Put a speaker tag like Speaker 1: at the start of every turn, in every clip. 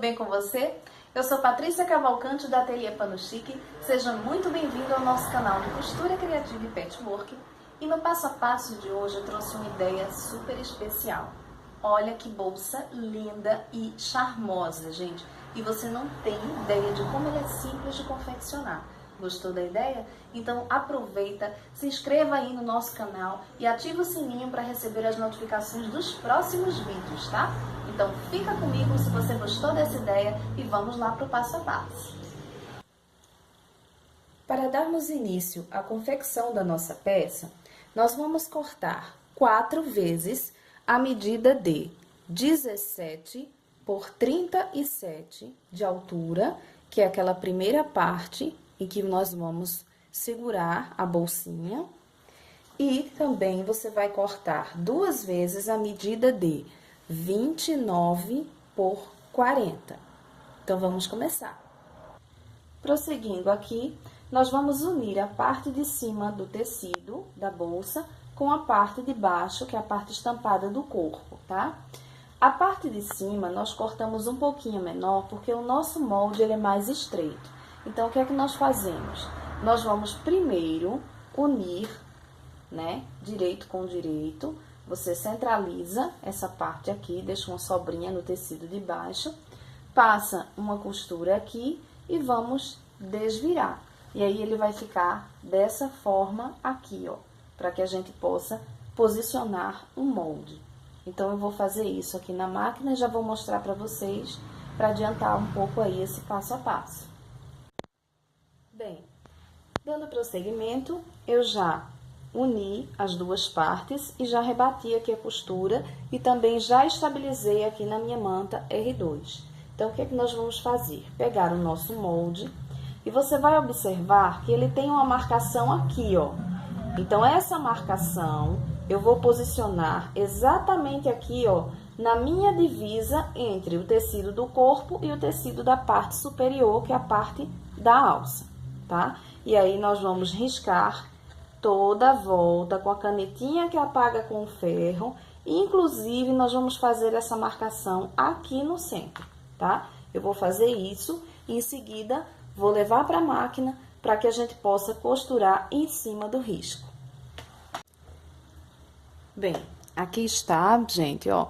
Speaker 1: bem com você? Eu sou Patrícia Cavalcante da Ateliê Pano Chique. Seja muito bem-vindo ao nosso canal de costura criativa e patchwork. E no passo a passo de hoje eu trouxe uma ideia super especial. Olha que bolsa linda e charmosa, gente. E você não tem ideia de como ela é simples de confeccionar. Gostou da ideia? Então aproveita, se inscreva aí no nosso canal e ativa o sininho para receber as notificações dos próximos vídeos, tá? Então fica comigo se você gostou dessa ideia e vamos lá para o passo a passo. Para darmos início à confecção da nossa peça, nós vamos cortar 4 vezes a medida de 17 por 37 de altura, que é aquela primeira parte em que nós vamos segurar a bolsinha. E também você vai cortar 2 vezes a medida de 29 por 40. Então, vamos começar. Prosseguindo aqui, nós vamos unir a parte de cima do tecido da bolsa com a parte de baixo, que é a parte estampada do corpo, tá? A parte de cima nós cortamos um pouquinho menor, porque o nosso molde ele é mais estreito. Então, o que é que nós fazemos? Nós vamos primeiro unir, né, direito com direito. Você centraliza essa parte aqui, deixa uma sobrinha no tecido de baixo, passa uma costura aqui e vamos desvirar. E aí, ele vai ficar dessa forma aqui, ó, para que a gente possa posicionar um molde. Então, eu vou fazer isso aqui na máquina e já vou mostrar para vocês, para adiantar um pouco aí esse passo a passo. Bem, dando prosseguimento, eu já uni as duas partes e já rebati aqui a costura e também já estabilizei aqui na minha manta R2. Então, o que é que nós vamos fazer? Pegar o nosso molde e você vai observar que ele tem uma marcação aqui, ó. Então, essa marcação eu vou posicionar exatamente aqui, ó, na minha divisa entre o tecido do corpo e o tecido da parte superior, que é a parte da alça, tá? E aí, nós vamos riscar toda a volta com a canetinha que apaga com o ferro. Inclusive, nós vamos fazer essa marcação aqui no centro, tá? Eu vou fazer isso e, em seguida, vou levar para a máquina para que a gente possa costurar em cima do risco. Bem, aqui está, gente, ó,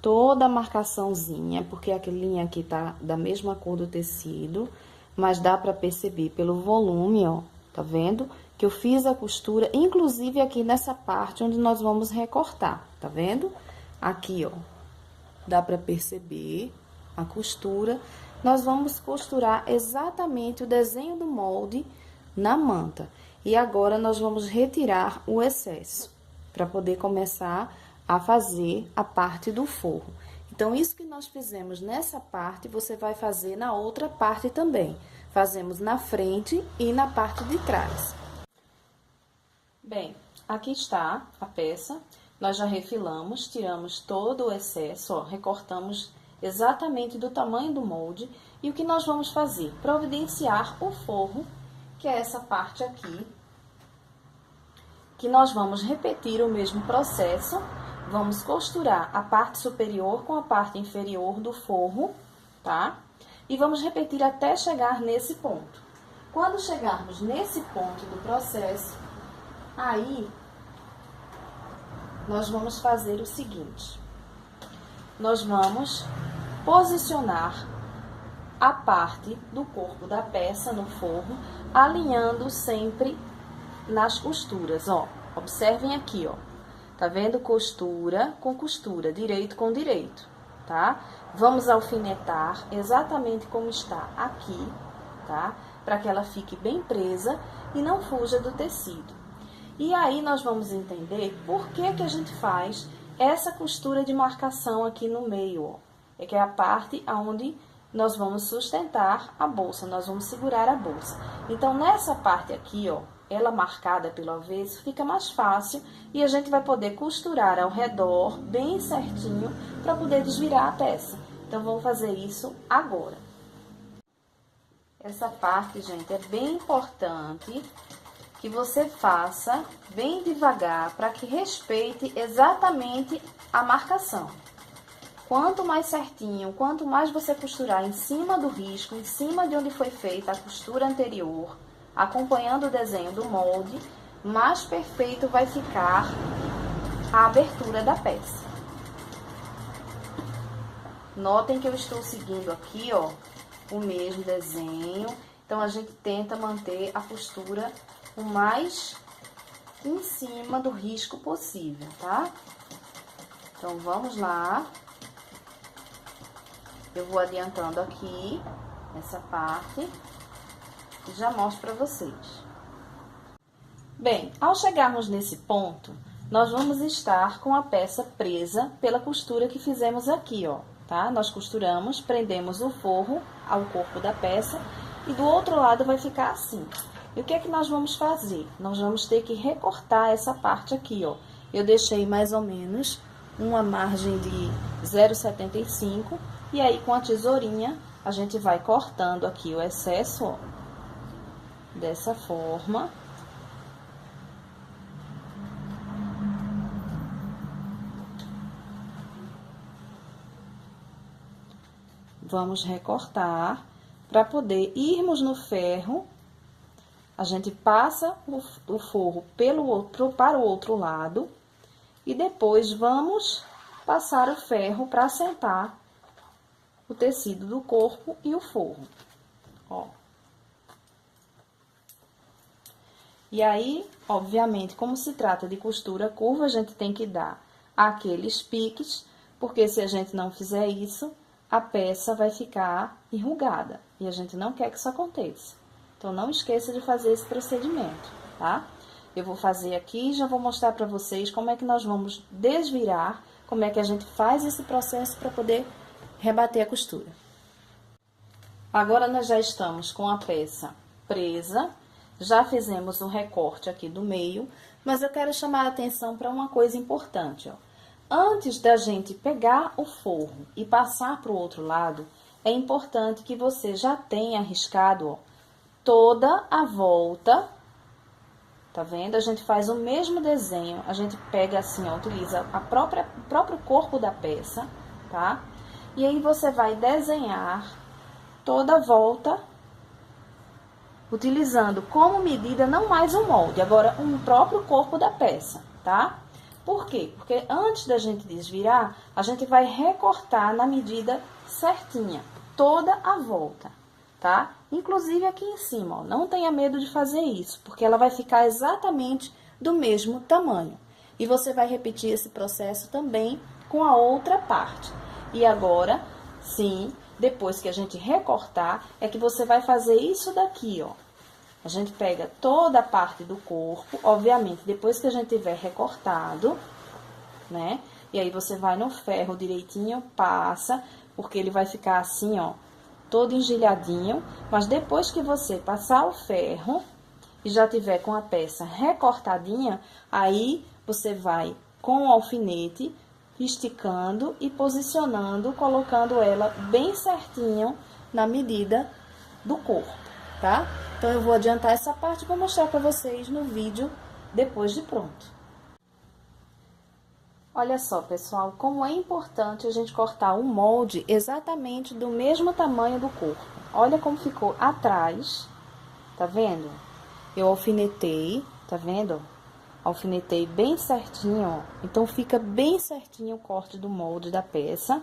Speaker 1: toda a marcaçãozinha, porque a linha aqui tá da mesma cor do tecido, mas dá para perceber pelo volume, ó, tá vendo? Que eu fiz a costura, inclusive aqui nessa parte onde nós vamos recortar, tá vendo? Aqui, ó, dá para perceber a costura. Nós vamos costurar exatamente o desenho do molde na manta. E agora, nós vamos retirar o excesso, para poder começar a fazer a parte do forro. Então, isso que nós fizemos nessa parte, você vai fazer na outra parte também. Fazemos na frente e na parte de trás. Bem, aqui está a peça. Nós já refilamos, tiramos todo o excesso, ó, recortamos exatamente do tamanho do molde. E o que nós vamos fazer? Providenciar o forro, que é essa parte aqui, que nós vamos repetir o mesmo processo. Vamos costurar a parte superior com a parte inferior do forro, tá? E vamos repetir até chegar nesse ponto. Quando chegarmos nesse ponto do processo, aí, nós vamos fazer o seguinte. Nós vamos posicionar a parte do corpo da peça no forro, alinhando sempre nas costuras, ó. Observem aqui, ó. Tá vendo? Costura com costura, direito com direito, tá? Vamos alfinetar exatamente como está aqui, tá? Para que ela fique bem presa e não fuja do tecido. E aí, nós vamos entender por que que a gente faz essa costura de marcação aqui no meio, ó. É que é a parte onde nós vamos sustentar a bolsa, nós vamos segurar a bolsa. Então, nessa parte aqui, ó, ela marcada pelo avesso, fica mais fácil e a gente vai poder costurar ao redor bem certinho para poder desvirar a peça. Então, vamos fazer isso agora. Essa parte, gente, é bem importante que você faça bem devagar para que respeite exatamente a marcação. Quanto mais certinho, quanto mais você costurar em cima do risco, em cima de onde foi feita a costura anterior, acompanhando o desenho do molde, mais perfeito vai ficar a abertura da peça. Notem que eu estou seguindo aqui, ó, o mesmo desenho. Então, a gente tenta manter a costura o mais em cima do risco possível, tá? Então, vamos lá. Eu vou adiantando aqui, essa parte, e já mostro pra vocês. Bem, ao chegarmos nesse ponto, nós vamos estar com a peça presa pela costura que fizemos aqui, ó, tá? Nós costuramos, prendemos o forro ao corpo da peça e do outro lado vai ficar assim. E o que é que nós vamos fazer? Nós vamos ter que recortar essa parte aqui, ó. Eu deixei mais ou menos uma margem de 0,75 e aí com a tesourinha a gente vai cortando aqui o excesso, ó, dessa forma. Vamos recortar para poder irmos no ferro. A gente passa o forro para o outro lado e depois vamos passar o ferro para assentar o tecido do corpo e o forro, ó. E aí, obviamente, como se trata de costura curva, a gente tem que dar aqueles piques, porque se a gente não fizer isso, a peça vai ficar enrugada, e a gente não quer que isso aconteça. Então, não esqueça de fazer esse procedimento, tá? Eu vou fazer aqui e já vou mostrar pra vocês como é que nós vamos desvirar, como é que a gente faz esse processo para poder rebater a costura. Agora, nós já estamos com a peça presa, já fizemos um recorte aqui do meio, mas eu quero chamar a atenção para uma coisa importante, ó. Antes da gente pegar o forro e passar para o outro lado, é importante que você já tenha riscado, ó, toda a volta, tá vendo? A gente faz o mesmo desenho, a gente pega assim, ó, utiliza o próprio corpo da peça, tá? E aí você vai desenhar toda a volta, utilizando como medida não mais o molde, agora o próprio corpo da peça, tá? Por quê? Porque antes da gente desvirar, a gente vai recortar na medida certinha, toda a volta, tá? Inclusive aqui em cima, ó, não tenha medo de fazer isso, porque ela vai ficar exatamente do mesmo tamanho. E você vai repetir esse processo também com a outra parte. E agora, sim, depois que a gente recortar, é que você vai fazer isso daqui, ó. A gente pega toda a parte do corpo, obviamente, depois que a gente tiver recortado, né? E aí você vai no ferro direitinho, passa, porque ele vai ficar assim, ó, todo engelhadinho. Mas depois que você passar o ferro e já tiver com a peça recortadinha, aí você vai com o alfinete esticando e posicionando, colocando ela bem certinho na medida do corpo, tá? Então, eu vou adiantar essa parte e vou mostrar pra vocês no vídeo depois de pronto. Olha só, pessoal, como é importante a gente cortar o molde exatamente do mesmo tamanho do corpo. Olha como ficou atrás, tá vendo? Eu alfinetei, tá vendo? Alfinetei bem certinho, ó. Então, fica bem certinho o corte do molde da peça,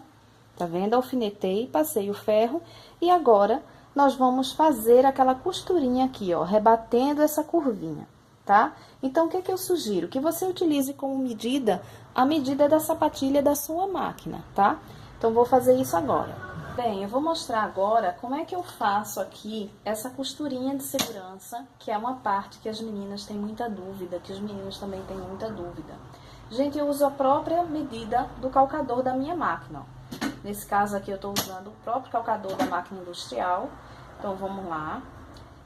Speaker 1: tá vendo? Alfinetei, passei o ferro e agora nós vamos fazer aquela costurinha aqui, ó, rebatendo essa curvinha, tá? Então, o que que eu sugiro? Que você utilize como medida a medida da sapatilha da sua máquina, tá? Então, vou fazer isso agora. Bem, eu vou mostrar agora como é que eu faço aqui essa costurinha de segurança, que é uma parte que as meninas têm muita dúvida, que os meninos também têm muita dúvida. Gente, eu uso a própria medida do calcador da minha máquina, ó. Nesse caso aqui, eu tô usando o próprio calcador da máquina industrial. Então, vamos lá.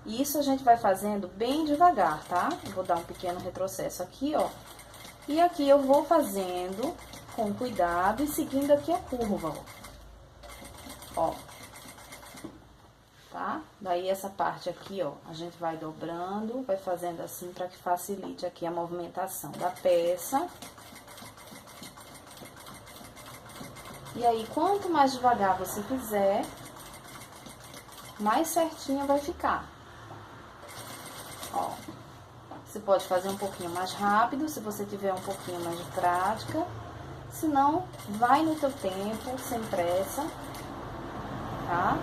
Speaker 1: E isso a gente vai fazendo bem devagar, tá? Eu vou dar um pequeno retrocesso aqui, ó. E aqui eu vou fazendo com cuidado e seguindo aqui a curva, ó. Tá? Daí, essa parte aqui, ó, a gente vai dobrando, vai fazendo assim pra que facilite aqui a movimentação da peça. E aí, quanto mais devagar você fizer, mais certinho vai ficar. Ó, você pode fazer um pouquinho mais rápido, se você tiver um pouquinho mais de prática. Se não, vai no teu tempo, sem pressa, tá?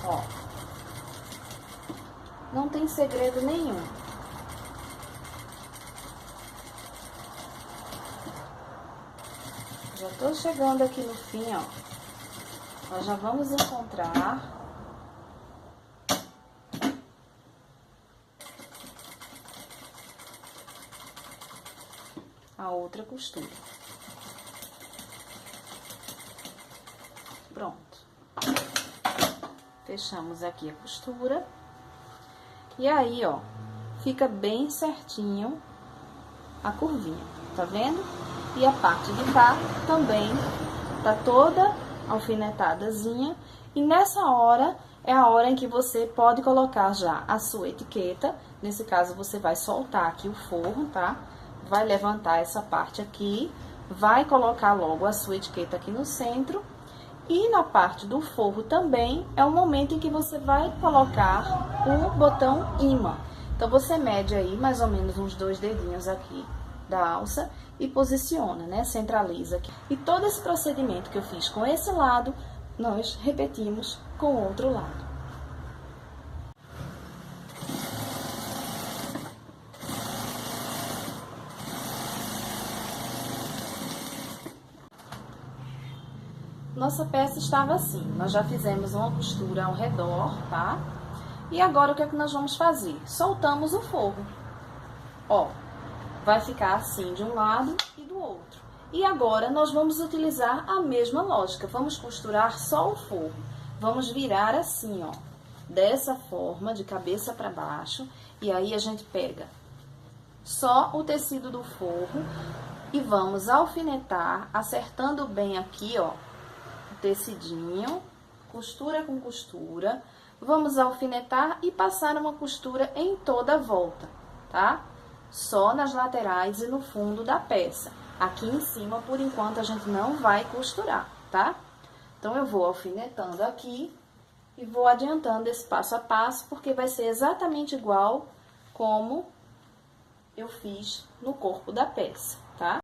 Speaker 1: Ó, não tem segredo nenhum. Já tô chegando aqui no fim, ó. Nós já vamos encontrar a outra costura. Pronto. Fechamos aqui a costura. E aí, ó, fica bem certinho a curvinha, tá vendo? E a parte de cá também tá toda alfinetadazinha. E nessa hora, é a hora em que você pode colocar já a sua etiqueta. Nesse caso, você vai soltar aqui o forro, tá? Vai levantar essa parte aqui, vai colocar logo a sua etiqueta aqui no centro. E na parte do forro também é o momento em que você vai colocar o botão imã. Então, você mede aí mais ou menos uns 2 dedinhos aqui da alça e posiciona, né? Centraliza aqui. E todo esse procedimento que eu fiz com esse lado, nós repetimos com o outro lado. Nossa peça estava assim, nós já fizemos uma costura ao redor, tá? E agora o que é que nós vamos fazer? Soltamos o forro. Ó, vai ficar assim de um lado e do outro. E agora nós vamos utilizar a mesma lógica, vamos costurar só o forro. Vamos virar assim, ó, dessa forma, de cabeça para baixo, e aí a gente pega só o tecido do forro e vamos alfinetar, acertando bem aqui, ó, tecidinho, costura com costura, vamos alfinetar e passar uma costura em toda a volta, tá? Só nas laterais e no fundo da peça. Aqui em cima, por enquanto, a gente não vai costurar, tá? Então, eu vou alfinetando aqui e vou adiantando esse passo a passo, porque vai ser exatamente igual como eu fiz no corpo da peça, tá?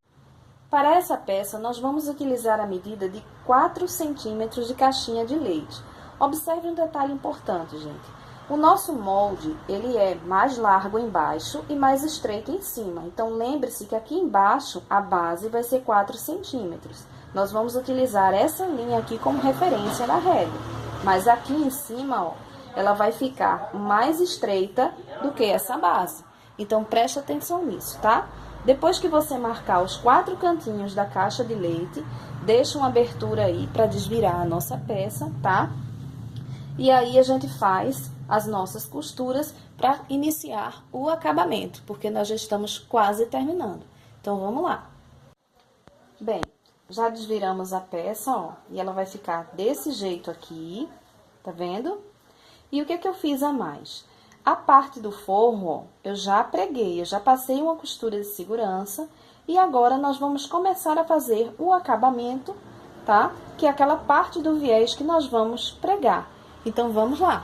Speaker 1: Para essa peça, nós vamos utilizar a medida de 4 centímetros de caixinha de leite. Observe um detalhe importante, gente. O nosso molde, ele é mais largo embaixo e mais estreito em cima. Então, lembre-se que aqui embaixo, a base vai ser 4 centímetros. Nós vamos utilizar essa linha aqui como referência na régua. Mas aqui em cima, ó, ela vai ficar mais estreita do que essa base. Então, preste atenção nisso, tá? Depois que você marcar os 4 cantinhos da caixa de leite, deixa uma abertura aí para desvirar a nossa peça, tá? E aí a gente faz as nossas costuras para iniciar o acabamento, porque nós já estamos quase terminando. Então, vamos lá. Bem, já desviramos a peça, ó, e ela vai ficar desse jeito aqui, tá vendo? E o que eu fiz a mais? A parte do forro, ó, eu já preguei, eu já passei uma costura de segurança e agora nós vamos começar a fazer o acabamento, tá? Que é aquela parte do viés que nós vamos pregar. Então, vamos lá.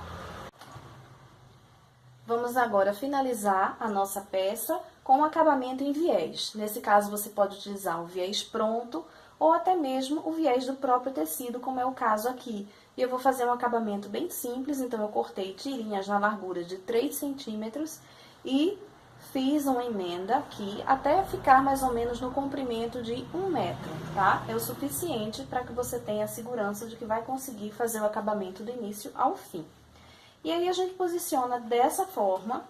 Speaker 1: Vamos agora finalizar a nossa peça com o acabamento em viés. Nesse caso, você pode utilizar o viés pronto ou até mesmo o viés do próprio tecido, como é o caso aqui. E eu vou fazer um acabamento bem simples, então eu cortei tirinhas na largura de 3 centímetros e fiz uma emenda aqui até ficar mais ou menos no comprimento de 1 metro, tá? É o suficiente para que você tenha a segurança de que vai conseguir fazer o acabamento do início ao fim. E aí, a gente posiciona dessa forma,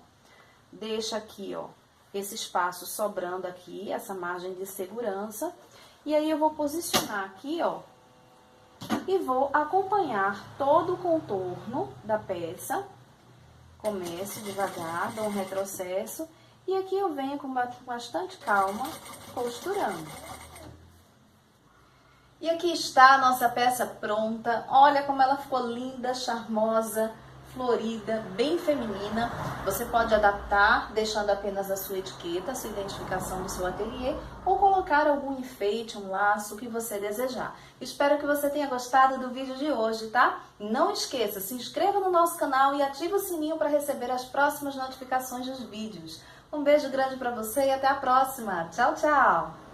Speaker 1: deixa aqui, ó, esse espaço sobrando aqui, essa margem de segurança. E aí, eu vou posicionar aqui, ó, e vou acompanhar todo o contorno da peça. Comece devagar, dou um retrocesso. E aqui eu venho com bastante calma, costurando. E aqui está a nossa peça pronta. Olha como ela ficou linda, charmosa, florida, bem feminina. Você pode adaptar, deixando apenas a sua etiqueta, a sua identificação do seu ateliê, ou colocar algum enfeite, um laço, o que você desejar. Espero que você tenha gostado do vídeo de hoje, tá? Não esqueça, se inscreva no nosso canal e ative o sininho para receber as próximas notificações dos vídeos. Um beijo grande para você e até a próxima. Tchau, tchau!